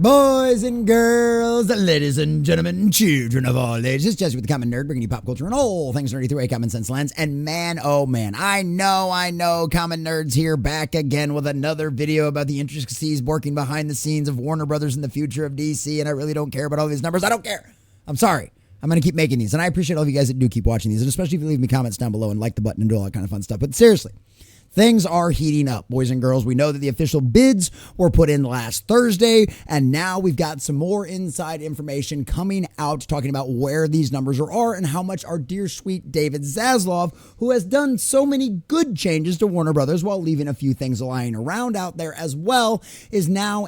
Boys and girls, ladies and gentlemen, children of all ages, it's Jesse with the Common Nerd, bringing you pop culture and all things nerdy through a common sense lens. And man, oh man, I know, Common Nerd's here back again with another video about the intricacies working behind the scenes of Warner Brothers and the future of DC. And I really don't care about all these numbers. I don't care. I'm sorry. I'm going to keep making these. And I appreciate all of you guys that do keep watching these, and especially if you leave me comments down below and like the button and do all that kind of fun stuff. But seriously, things are heating up, boys and girls. We know that the official bids were put in last Thursday, and now we've got some more inside information coming out talking about where these numbers are and how much our dear sweet David Zaslav, who has done so many good changes to Warner Brothers while leaving a few things lying around out there as well, is now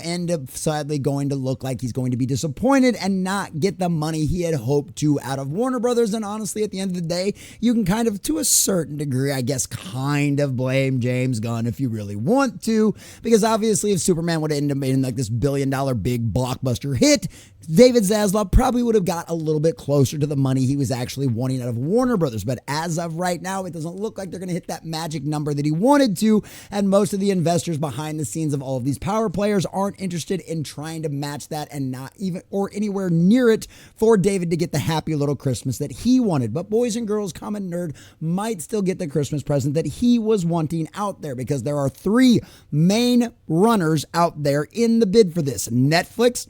sadly going to look like he's going to be disappointed and not get the money he had hoped to out of Warner Brothers. And honestly, at the end of the day, you can kind of, to a certain degree, I guess, kind of blame James Gunn if you really want to, because obviously if Superman would have ended up being like this billion-dollar big blockbuster hit, David Zaslav probably would have got a little bit closer to the money he was actually wanting out of Warner Brothers. But as of right now, it doesn't look like they're going to hit that magic number that he wanted to, and most of the investors behind the scenes of all of these power players aren't interested in trying to match that, and not even or anywhere near it for David to get the happy little Christmas that he wanted. But boys and girls, Common Nerd might still get the Christmas present that he was wanting out there, because there are three main runners out there in the bid for this. Netflix,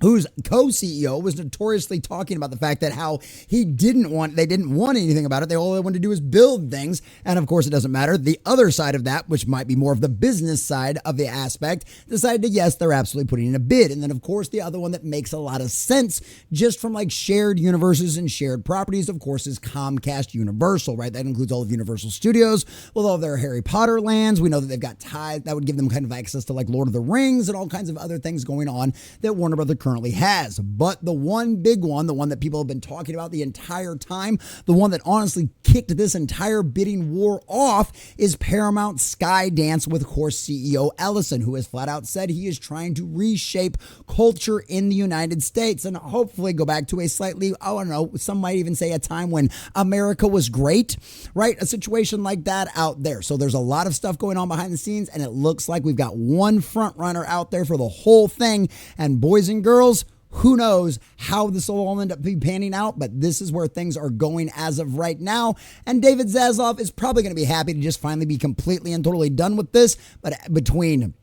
whose co-CEO was notoriously talking about the fact that how they didn't want anything about it. All they wanted to do is build things. And of course, it doesn't matter. The other side of that, which might be more of the business side of the aspect, decided to, yes, they're absolutely putting in a bid. And then, of course, the other one that makes a lot of sense just from like shared universes and shared properties, of course, is Comcast Universal, right? That includes all of Universal Studios with all of their Harry Potter lands. We know that they've got ties that would give them kind of access to like Lord of the Rings and all kinds of other things going on that Warner Brothers currently has. But the one big one, the one that people have been talking about the entire time, the one that honestly kicked this entire bidding war off, is Paramount Skydance with, of course, CEO Ellison, who has flat out said he is trying to reshape culture in the United States and hopefully go back to a slightly, I don't know, some might even say a time when America was great, right? A situation like that out there. So there's a lot of stuff going on behind the scenes, and it looks like we've got one front runner out there for the whole thing. And boys and girls, who knows how this will all end up panning out, but this is where things are going as of right now. And David Zaslav is probably going to be happy to just finally be completely and totally done with this. But between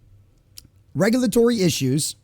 regulatory issues,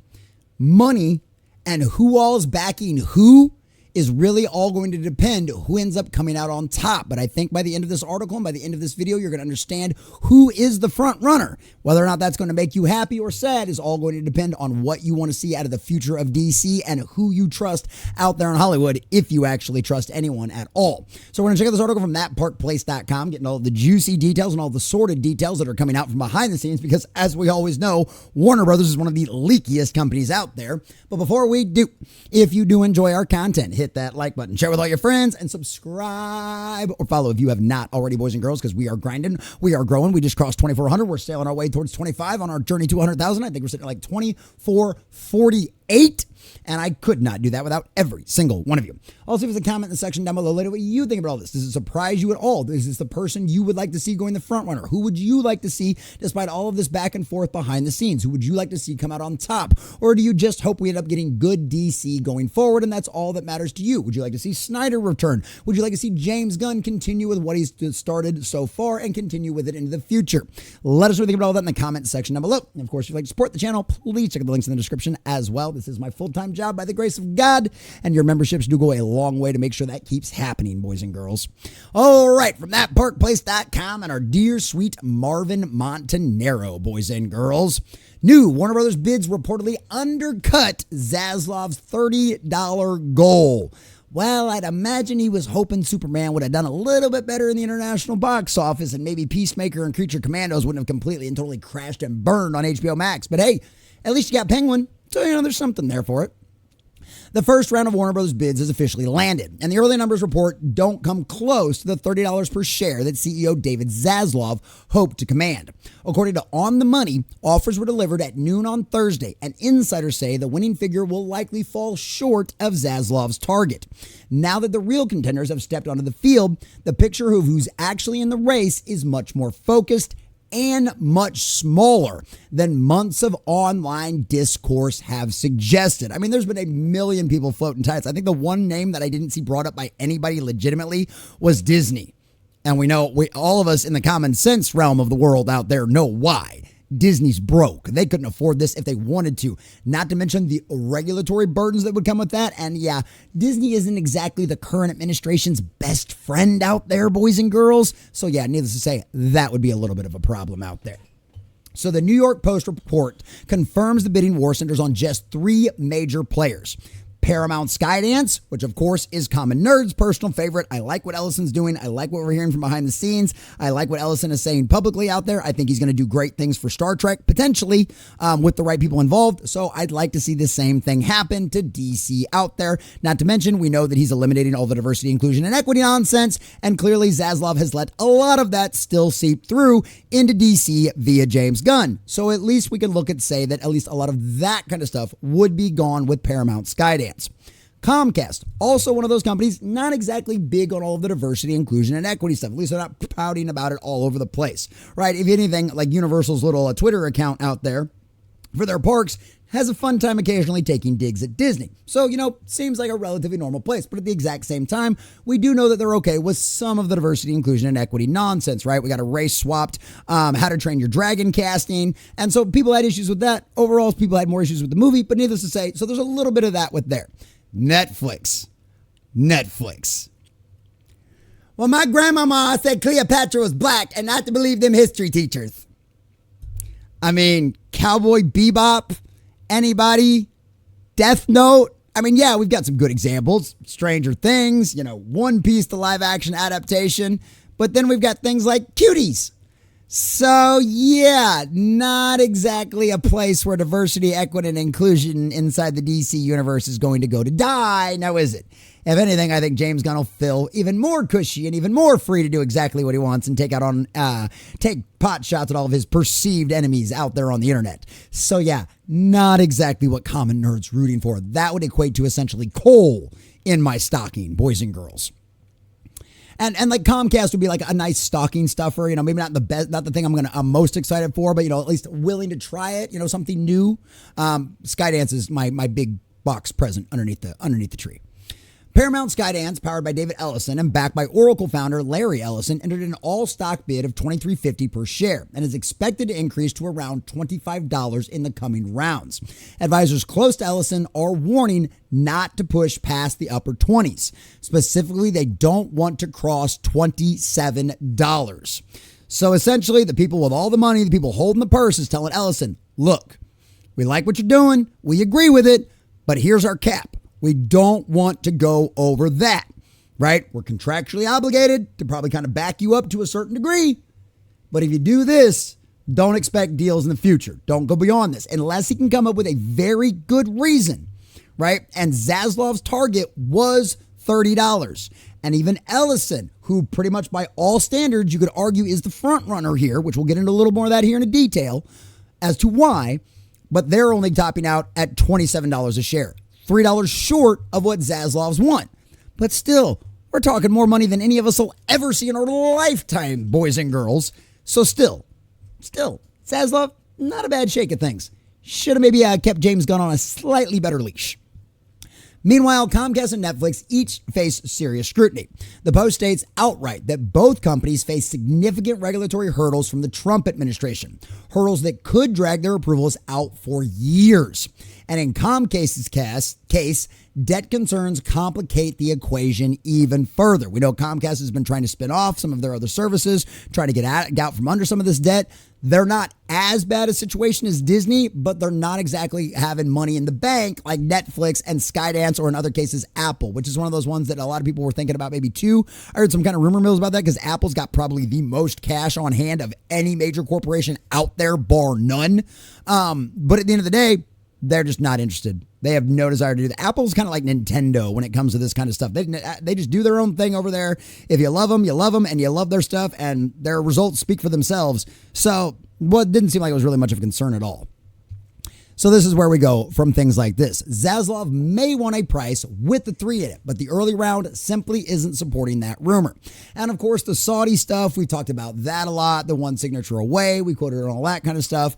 money, and who all's backing who, is really all going to depend who ends up coming out on top. But I think by the end of this article and by the end of this video, you're going to understand who is the front runner. Whether or not that's going to make you happy or sad is all going to depend on what you want to see out of the future of DC and who you trust out there in Hollywood, if you actually trust anyone at all. So we're going to check out this article from thatparkplace.com, getting all of the juicy details and all the sordid details that are coming out from behind the scenes, because as we always know, Warner Brothers is one of the leakiest companies out there. But before we do, if you do enjoy our content, hit that like button, share with all your friends, and subscribe or follow if you have not already, boys and girls, because we are grinding, we are growing. We just crossed 2,400. We're sailing our way towards 25 on our journey to 100,000. I think we're sitting at like 2,448. And I could not do that without every single one of you. Also, leave us a comment in the section down below later what you think about all this. Does it surprise you at all? Is this the person you would like to see going the front runner? Who would you like to see despite all of this back and forth behind the scenes? Who would you like to see come out on top? Or do you just hope we end up getting good DC going forward and that's all that matters to you? Would you like to see Snyder return? Would you like to see James Gunn continue with what he's started so far and continue with it into the future? Let us know what you think about all that in the comment section down below. And of course, if you'd like to support the channel, please check out the links in the description as well. This is my full-time job by the grace of God, and your memberships do go a long way to make sure that keeps happening, boys and girls. All right, from thatparkplace.com and our dear sweet Marvin Montanaro, boys and girls. New Warner Brothers bids reportedly undercut Zaslav's $30 goal. Well, I'd imagine he was hoping Superman would have done a little bit better in the international box office, and maybe Peacemaker and Creature Commandos wouldn't have completely and totally crashed and burned on HBO Max. But hey, at least you got Penguin, so there's something there for it. The first round of Warner Bros. Bids has officially landed, and the early numbers report don't come close to the $30 per share that CEO David Zaslav hoped to command. According to On the Money, offers were delivered at noon on Thursday, and insiders say the winning figure will likely fall short of Zaslav's target. Now that the real contenders have stepped onto the field, the picture of who's actually in the race is much more focused and much smaller than months of online discourse have suggested. I mean, there's been a million people floating titles. I think the one name that I didn't see brought up by anybody legitimately was Disney. And we know, all of us in the common sense realm of the world out there know why. Disney's broke. They couldn't afford this if they wanted to. Not to mention the regulatory burdens that would come with that. And yeah, Disney isn't exactly the current administration's best friend out there, boys and girls. So yeah, needless to say, that would be a little bit of a problem out there. So the New York Post report confirms the bidding war centers on just three major players. Paramount Skydance, which of course is Common Nerd's personal favorite. I like what Ellison's doing. I like what we're hearing from behind the scenes. I like what Ellison is saying publicly out there. I think he's going to do great things for Star Trek, potentially with the right people involved. So I'd like to see the same thing happen to DC out there. Not to mention, we know that he's eliminating all the diversity, inclusion, and equity nonsense. And clearly Zaslav has let a lot of that still seep through into DC via James Gunn. So at least we can look and say that at least a lot of that kind of stuff would be gone with Paramount Skydance. Comcast, also one of those companies, not exactly big on all of the diversity, inclusion, and equity stuff. At least they're not pouting about it all over the place, right? If anything, like Universal's little Twitter account out there for their parks has a fun time occasionally taking digs at Disney. So, seems like a relatively normal place. But at the exact same time, we do know that they're okay with some of the diversity, inclusion, and equity nonsense, right? We got a race swapped, How to Train Your Dragon casting. And so people had issues with that. Overall, people had more issues with the movie. But needless to say, so there's a little bit of that with there. Netflix. Well, my grandmama said Cleopatra was black and not to believe them history teachers. I mean, Cowboy Bebop, anybody? Death Note? I mean, yeah, we've got some good examples. Stranger Things, One Piece, the live action adaptation. But then we've got things like Cuties. So, yeah, not exactly a place where diversity, equity, and inclusion inside the DC universe is going to go to die, now is it? If anything, I think James Gunn will feel even more cushy and even more free to do exactly what he wants and take pot shots at all of his perceived enemies out there on the internet. So, yeah, not exactly what Common Nerd's rooting for. That would equate to essentially coal in my stocking, boys and girls. And like Comcast would be like a nice stocking stuffer, maybe not the best, not the thing I'm most excited for, but at least willing to try it, something new. Skydance is my big box present underneath the tree. Paramount Skydance, powered by David Ellison and backed by Oracle founder Larry Ellison, entered an all-stock bid of $23.50 per share and is expected to increase to around $25 in the coming rounds. Advisors close to Ellison are warning not to push past the upper 20s. Specifically, they don't want to cross $27. So essentially, the people with all the money, the people holding the purse is telling Ellison, look, we like what you're doing, we agree with it, but here's our cap. We don't want to go over that, right? We're contractually obligated to probably kind of back you up to a certain degree. But if you do this, don't expect deals in the future. Don't go beyond this unless he can come up with a very good reason, right? And Zaslav's target was $30. And even Ellison, who pretty much by all standards you could argue is the front runner here, which we'll get into a little more of that here in a detail as to why, but they're only topping out at $27 a share. $3 short of what Zaslav's want. But still, we're talking more money than any of us will ever see in our lifetime, boys and girls. So still, Zaslav, not a bad shake of things. Should have maybe kept James Gunn on a slightly better leash. Meanwhile, Comcast and Netflix each face serious scrutiny. The Post states outright that both companies face significant regulatory hurdles from the Trump administration, hurdles that could drag their approvals out for years. And in Comcast's case, debt concerns complicate the equation even further. We know Comcast has been trying to spin off some of their other services, trying to get out from under some of this debt. They're not as bad a situation as Disney, but they're not exactly having money in the bank like Netflix and Skydance, or in other cases, Apple, which is one of those ones that a lot of people were thinking about maybe too. I heard some kind of rumor mills about that because Apple's got probably the most cash on hand of any major corporation out there, bar none. But at the end of the day, they're just not interested. They have no desire to do that. Apple's kind of like Nintendo when it comes to this kind of stuff. They just do their own thing over there. If you love them, and you love their stuff, and their results speak for themselves. So, well, it didn't seem like it was really much of a concern at all. So this is where we go from things like this. Zaslav may want a price with the 3 in it, but the early round simply isn't supporting that rumor. And of course, the Saudi stuff, we talked about that a lot, the one signature away, we quoted on all that kind of stuff.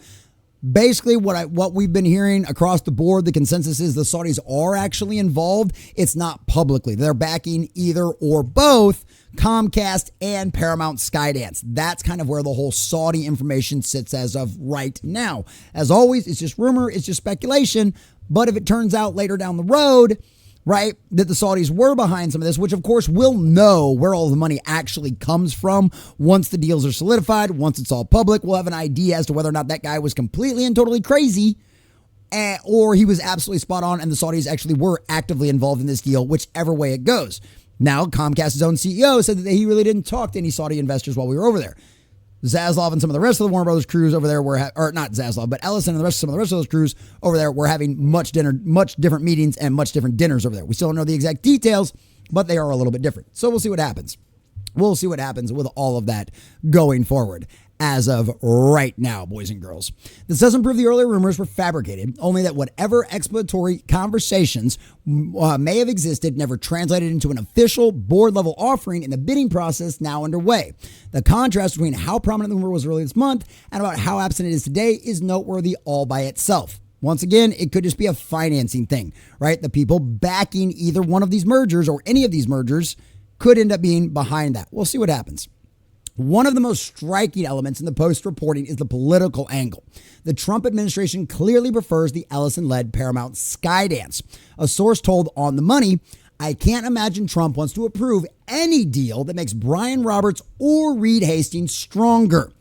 Basically, what we've been hearing across the board, the consensus is the Saudis are actually involved. It's not publicly. They're backing either or both Comcast and Paramount Skydance. That's kind of where the whole Saudi information sits as of right now. As always, it's just rumor, it's just speculation. But if it turns out later down the road, right, that the Saudis were behind some of this, which of course we'll know where all the money actually comes from once the deals are solidified, once it's all public, we'll have an idea as to whether or not that guy was completely and totally crazy or he was absolutely spot on and the Saudis actually were actively involved in this deal, whichever way it goes. Now, Comcast's own CEO said that he really didn't talk to any Saudi investors while we were over there. Zaslav and some of the rest of the Warner Brothers crews over there were, or not Zaslav, but Ellison and some of the rest of those crews over there were having much different meetings and much different dinners over there. We still don't know the exact details, but they are a little bit different. So we'll see what happens. We'll see what happens with all of that going forward. As of right now, boys and girls. This doesn't prove the earlier rumors were fabricated, only that whatever exploratory conversations may have existed never translated into an official board-level offering in the bidding process now underway. The contrast between how prominent the rumor was earlier this month and about how absent it is today is noteworthy all by itself. Once again, it could just be a financing thing, right? The people backing either one of these mergers or any of these mergers could end up being behind that. We'll see what happens. One of the most striking elements in the Post reporting is the political angle. The Trump administration clearly prefers the Ellison-led Paramount Skydance. A source told On the Money, I can't imagine Trump wants to approve any deal that makes Brian Roberts or Reed Hastings stronger.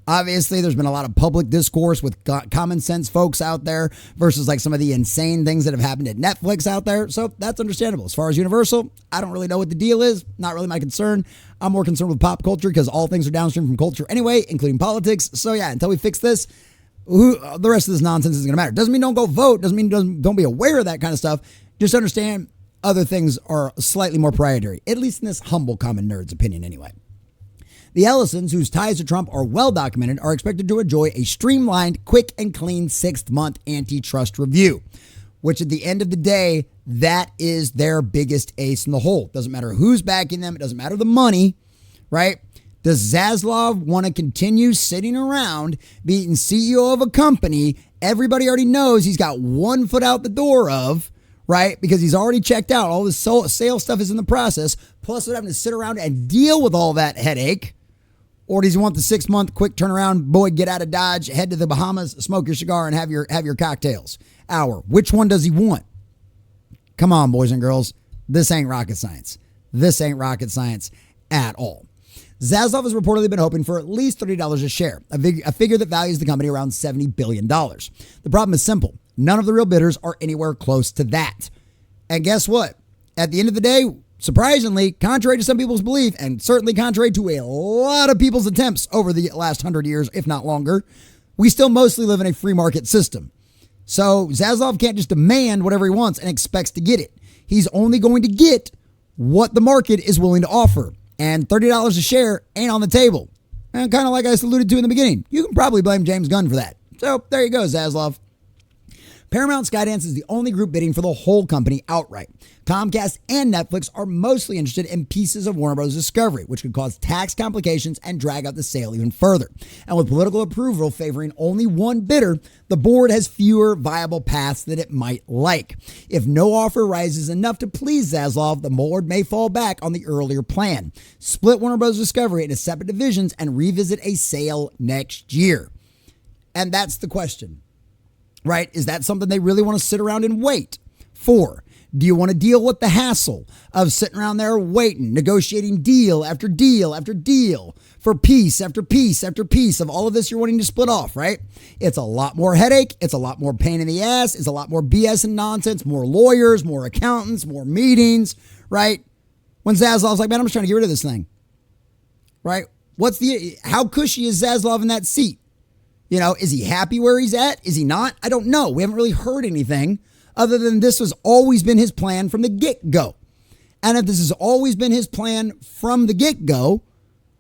Obviously, there's been a lot of public discourse with common sense folks out there versus like some of the insane things that have happened at Netflix out there. So that's understandable. As far as Universal, I don't really know what the deal is. Not really my concern. I'm more concerned with pop culture because all things are downstream from culture anyway, including politics. So yeah, until we fix this, the rest of this nonsense isn't going to matter. Doesn't mean don't go vote. Doesn't mean don't be aware of that kind of stuff. Just understand other things are slightly more priority, at least in this humble common nerd's opinion anyway. The Ellisons, whose ties to Trump are well documented, are expected to enjoy a streamlined, quick, and clean 6th-month antitrust review, which at the end of the day, that is their biggest ace in the hole. Doesn't matter who's backing them. It doesn't matter the money, right? Does Zaslav want to continue sitting around being CEO of a company everybody already knows he's got one foot out the door of, right? Because he's already checked out. All this sales stuff is in the process. Plus, we're having to sit around and deal with all that headache. Or does he want the 6-month quick turnaround, boy, get out of Dodge, head to the Bahamas, smoke your cigar, and have your cocktails hour? Which one does he want? Come on, boys and girls. This ain't rocket science. This ain't rocket science at all. Zaslav has reportedly been hoping for at least $30 a share, a figure that values the company around $70 billion. The problem is simple. None of the real bidders are anywhere close to that. And guess what? At the end of the day, surprisingly, contrary to some people's belief, and certainly contrary to a lot of people's attempts over the last 100 years, if not longer, we still mostly live in a free market system. So Zaslav can't just demand whatever he wants and expects to get it. He's only going to get what the market is willing to offer. And $30 a share ain't on the table. And kind of like I alluded to in the beginning, you can probably blame James Gunn for that. So there you go, Zaslav. Paramount Skydance is the only group bidding for the whole company outright. Comcast and Netflix are mostly interested in pieces of Warner Bros. Discovery, which could cause tax complications and drag out the sale even further. And with political approval favoring only one bidder, the board has fewer viable paths that it might like. If no offer rises enough to please Zaslav, the board may fall back on the earlier plan, split Warner Bros. Discovery into separate divisions, and revisit a sale next year. And that's the question. Right? Is that something they really want to sit around and wait for? Do you want to deal with the hassle of sitting around there waiting, negotiating deal after deal after deal for piece after piece after piece of all of this you're wanting to split off, right? It's a lot more headache. It's a lot more pain in the ass. It's a lot more BS and nonsense, more lawyers, more accountants, more meetings, right? When Zaslav's like, man, I'm just trying to get rid of this thing, right? How cushy is Zaslav in that seat? You know, is he happy where he's at? Is he not? I don't know. We haven't really heard anything other than this has always been his plan from the get-go. And if this has always been his plan from the get-go,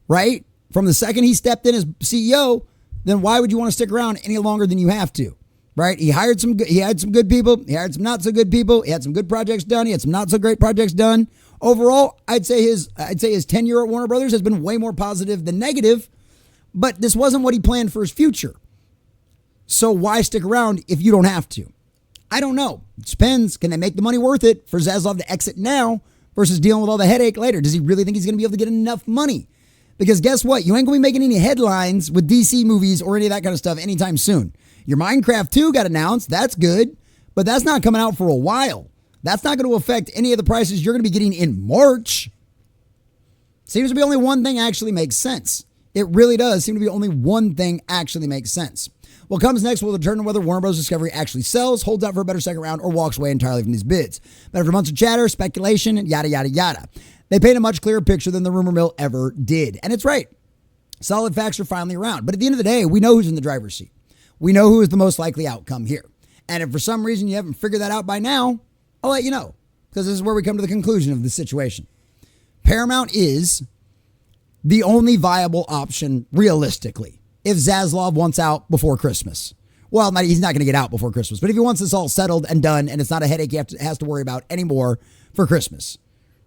right, from the second he stepped in as CEO, then why would you want to stick around any longer than you have to? right? He had some good people. He hired some not so good people. He had some good projects done. He had some not so great projects done. Overall, I'd say his tenure at Warner Brothers has been way more positive than negative, but this wasn't what he planned for his future. So why stick around if you don't have to? I don't know. It depends. Can they make the money worth it for Zaslav to exit now versus dealing with all the headache later? Does he really think he's going to be able to get enough money? Because guess what? You ain't going to be making any headlines with DC movies or any of that kind of stuff anytime soon. Your Minecraft 2 got announced. That's good. But that's not coming out for a while. That's not going to affect any of the prices you're going to be getting in March. Seems to be only one thing actually makes sense. It really does seem to be only one thing actually makes sense. What comes next will determine whether Warner Bros. Discovery actually sells, holds out for a better second round, or walks away entirely from these bids. But after months of chatter, speculation, and yada, yada, yada, they paint a much clearer picture than the rumor mill ever did. And it's right. Solid facts are finally around. But at the end of the day, we know who's in the driver's seat. We know who is the most likely outcome here. And if for some reason you haven't figured that out by now, I'll let you know. Because this is where we come to the conclusion of the situation. Paramount is the only viable option realistically if Zaslav wants out before Christmas. Well, he's not going to get out before Christmas, but if he wants this all settled and done and it's not a headache he has to worry about anymore for Christmas,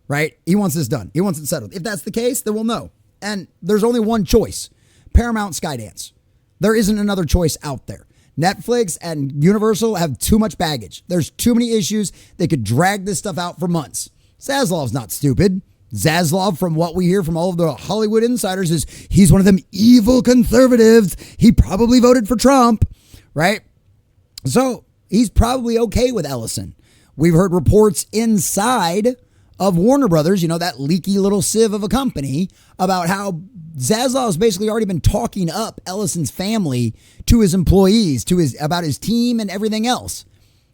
right? He wants this done. He wants it settled. If that's the case, then we'll know. And there's only one choice, Paramount Skydance. There isn't another choice out there. Netflix and Universal have too much baggage. There's too many issues. They could drag this stuff out for months. Zaslav's not stupid. Zaslav, from what we hear from all of the Hollywood insiders, is he's one of them evil conservatives. He probably voted for Trump, right? So he's probably okay with Ellison. We've heard reports inside of Warner Brothers, that leaky little sieve of a company, about how Zaslav's basically already been talking up Ellison's family to his employees, about his team and everything else.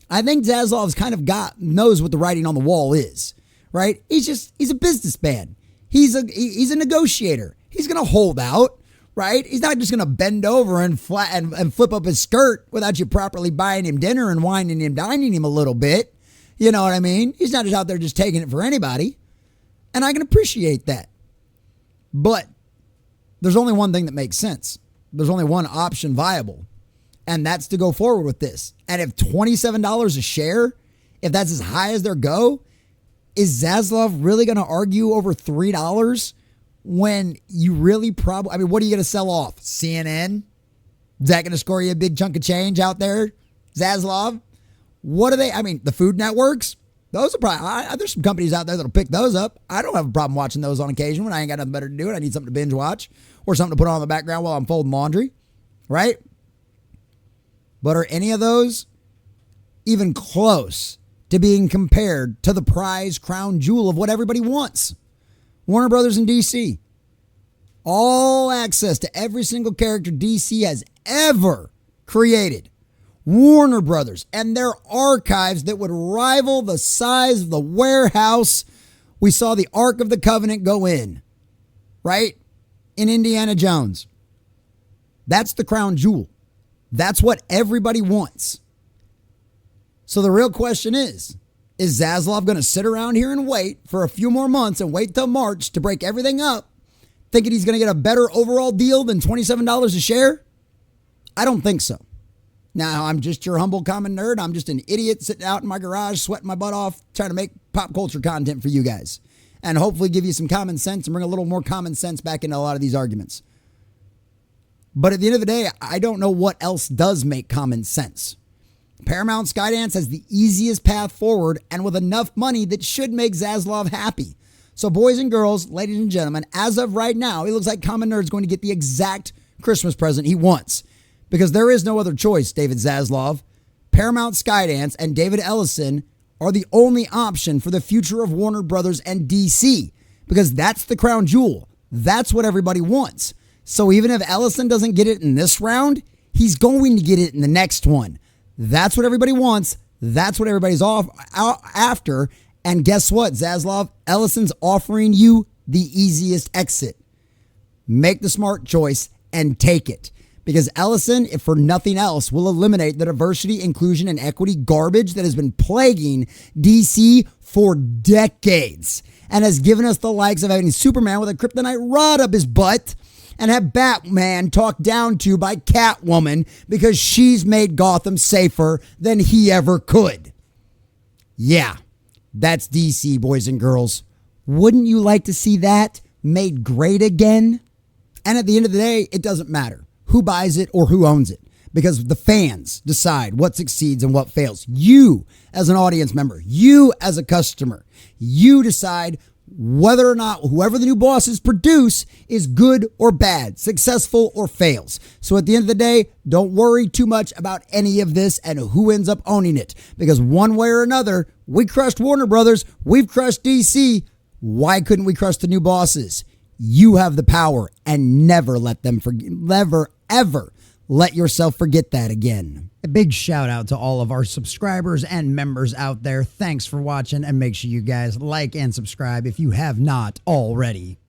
I think Zaslav's kind of knows what the writing on the wall is. Right? He's a businessman. He's a negotiator. He's going to hold out, right? He's not just going to bend over and flip up his skirt without you properly buying him dinner and wining him, dining him a little bit. You know what I mean? He's not just out there just taking it for anybody. And I can appreciate that. But there's only one thing that makes sense. There's only one option viable. And that's to go forward with this. And if $27 a share, if that's as high as their go, is Zaslav really going to argue over $3 when you really probably, what are you going to sell off? CNN? Is that going to score you a big chunk of change out there, Zaslav? What are they? The Food Networks? Those are probably, there's some companies out there that'll pick those up. I don't have a problem watching those on occasion when I ain't got nothing better to do and I need something to binge watch or something to put on in the background while I'm folding laundry, right? But are any of those even close to being compared to the prize crown jewel of what everybody wants? Warner Brothers and DC. All access to every single character DC has ever created. Warner Brothers and their archives that would rival the size of the warehouse we saw the Ark of the Covenant go in, right? In Indiana Jones. That's the crown jewel. That's what everybody wants. So the real question is Zaslav going to sit around here and wait for a few more months and wait till March to break everything up, thinking he's going to get a better overall deal than $27 a share? I don't think so. Now, I'm just your humble common nerd. I'm just an idiot sitting out in my garage, sweating my butt off, trying to make pop culture content for you guys and hopefully give you some common sense and bring a little more common sense back into a lot of these arguments. But at the end of the day, I don't know what else does make common sense. Paramount Skydance has the easiest path forward and with enough money that should make Zaslav happy. So boys and girls, ladies and gentlemen, as of right now, it looks like Common Nerd's going to get the exact Christmas present he wants. Because there is no other choice, David Zaslav. Paramount Skydance and David Ellison are the only option for the future of Warner Brothers and DC. Because that's the crown jewel. That's what everybody wants. So even if Ellison doesn't get it in this round, he's going to get it in the next one. That's what everybody wants. That's what everybody's after. And guess what, Zaslav? Ellison's offering you the easiest exit. Make the smart choice and take it. Because Ellison, if for nothing else, will eliminate the diversity, inclusion, and equity garbage that has been plaguing DC for decades and has given us the likes of having Superman with a kryptonite rod up his butt and have Batman talked down to by Catwoman because she's made Gotham safer than he ever could. Yeah, that's DC, boys and girls. Wouldn't you like to see that made great again? And at the end of the day, it doesn't matter who buys it or who owns it, because the fans decide what succeeds and what fails. You as an audience member, you as a customer, you decide whether or not whoever the new bosses produce is good or bad, successful or fails. So at the end of the day, don't worry too much about any of this and who ends up owning it, because one way or another, we crushed Warner Brothers, we've crushed DC. Why couldn't we crush the new bosses? You have the power, and never let them never, ever let yourself forget that again. A big shout out to all of our subscribers and members out there. Thanks for watching, and make sure you guys like and subscribe if you have not already.